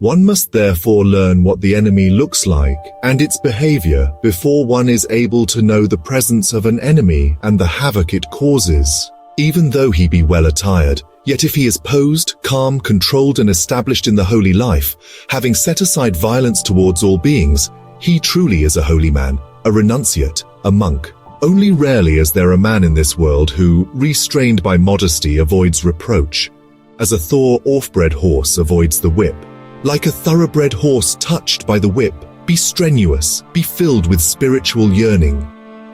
One must therefore learn what the enemy looks like and its behavior before one is able to know the presence of an enemy and the havoc it causes. Even though he be well attired, yet if he is posed, calm, controlled and established in the holy life, having set aside violence towards all beings, he truly is a holy man, a renunciate, a monk. Only rarely is there a man in this world who, restrained by modesty, avoids reproach. As a thoroughbred horse avoids the whip. Like a thoroughbred horse touched by the whip, be strenuous, be filled with spiritual yearning.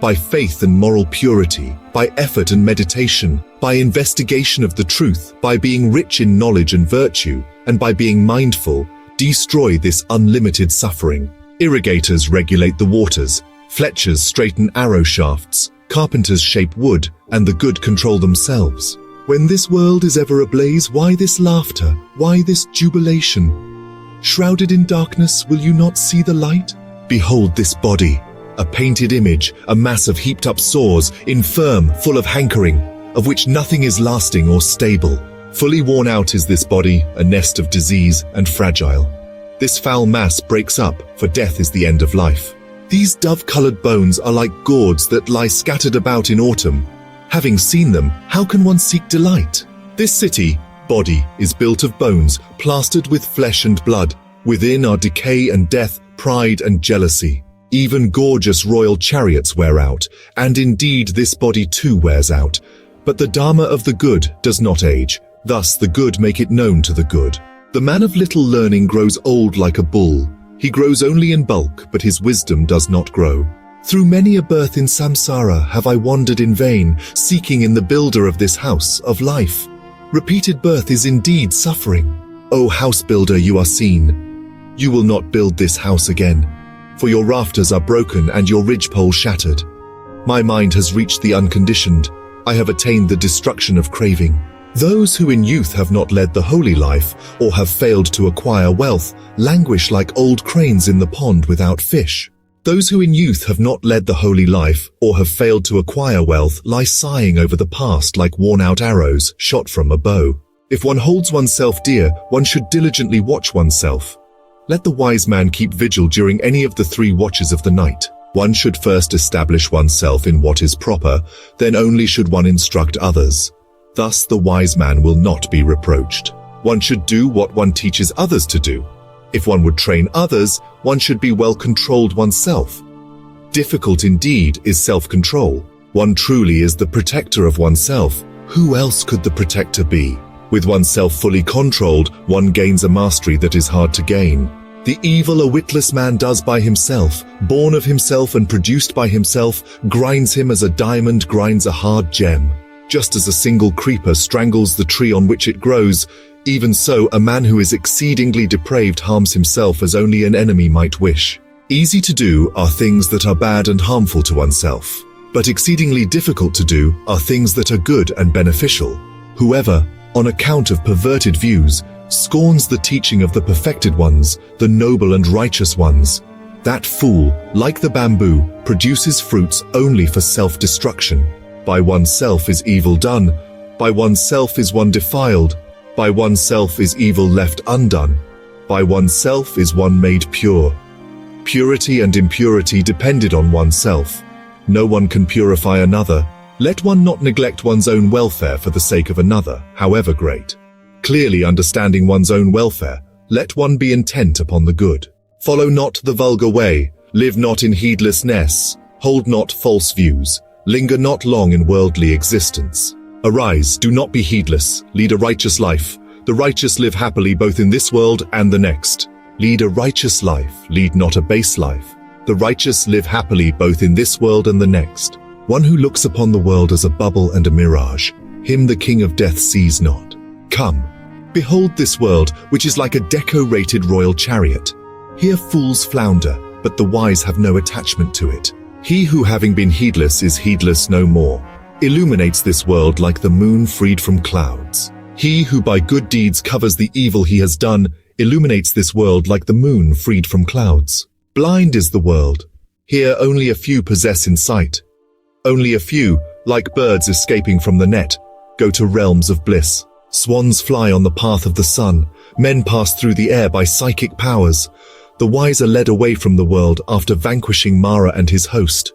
By faith and moral purity, by effort and meditation, by investigation of the truth, by being rich in knowledge and virtue, and by being mindful, destroy this unlimited suffering. Irrigators regulate the waters, fletchers straighten arrow shafts, carpenters shape wood, and the good control themselves. When this world is ever ablaze, why this laughter? Why this jubilation? Shrouded in darkness, will you not see the light? Behold this body, a painted image, a mass of heaped up sores, infirm, full of hankering, of which nothing is lasting or stable. Fully worn out is this body, a nest of disease and fragile. This foul mass breaks up, for death is the end of life. These dove-colored bones are like gourds that lie scattered about in autumn. Having seen them, how can one seek delight? This city, body, is built of bones, plastered with flesh and blood. Within are decay and death, pride and jealousy. Even gorgeous royal chariots wear out, and indeed this body too wears out. But the Dharma of the good does not age, thus the good make it known to the good. The man of little learning grows old like a bull. He grows only in bulk, but his wisdom does not grow. Through many a birth in samsara have I wandered in vain, seeking in the builder of this house of life. Repeated birth is indeed suffering. O house builder, you are seen. You will not build this house again, for your rafters are broken and your ridgepole shattered. My mind has reached the unconditioned. I have attained the destruction of craving. Those who in youth have not led the holy life, or have failed to acquire wealth, languish like old cranes in the pond without fish. Those who in youth have not led the holy life, or have failed to acquire wealth, lie sighing over the past like worn-out arrows shot from a bow. If one holds oneself dear, one should diligently watch oneself. Let the wise man keep vigil during any of the 3 watches of the night. One should first establish oneself in what is proper, then only should one instruct others. Thus the wise man will not be reproached. One should do what one teaches others to do. If one would train others, one should be well controlled oneself. Difficult indeed is self-control. One truly is the protector of oneself. Who else could the protector be? With oneself fully controlled, one gains a mastery that is hard to gain. The evil a witless man does by himself, born of himself and produced by himself, grinds him as a diamond grinds a hard gem. Just as a single creeper strangles the tree on which it grows, even so a man who is exceedingly depraved harms himself as only an enemy might wish. Easy to do are things that are bad and harmful to oneself, but exceedingly difficult to do are things that are good and beneficial. Whoever, on account of perverted views, scorns the teaching of the perfected ones, the noble and righteous ones, that fool, like the bamboo, produces fruits only for self-destruction. By oneself is evil done, by oneself is one defiled, by oneself is evil left undone, by oneself is one made pure. Purity and impurity depended on oneself. No one can purify another. Let one not neglect one's own welfare for the sake of another, however great. Clearly understanding one's own welfare, let one be intent upon the good. Follow not the vulgar way, live not in heedlessness, hold not false views, linger not long in worldly existence. Arise, do not be heedless, lead a righteous life. The righteous live happily both in this world and the next. Lead a righteous life, lead not a base life. The righteous live happily both in this world and the next. One who looks upon the world as a bubble and a mirage, him the king of death sees not. Come, behold this world, which is like a decorated royal chariot. Here fools flounder, but the wise have no attachment to it. He who having been heedless is heedless no more, illuminates this world like the moon freed from clouds. He who by good deeds covers the evil he has done, illuminates this world like the moon freed from clouds. Blind is the world. Here only a few possess insight. Only a few, like birds escaping from the net, go to realms of bliss. Swans fly on the path of the sun, Men pass through the air by psychic powers. The wise are led away from the world after vanquishing Mara and his host.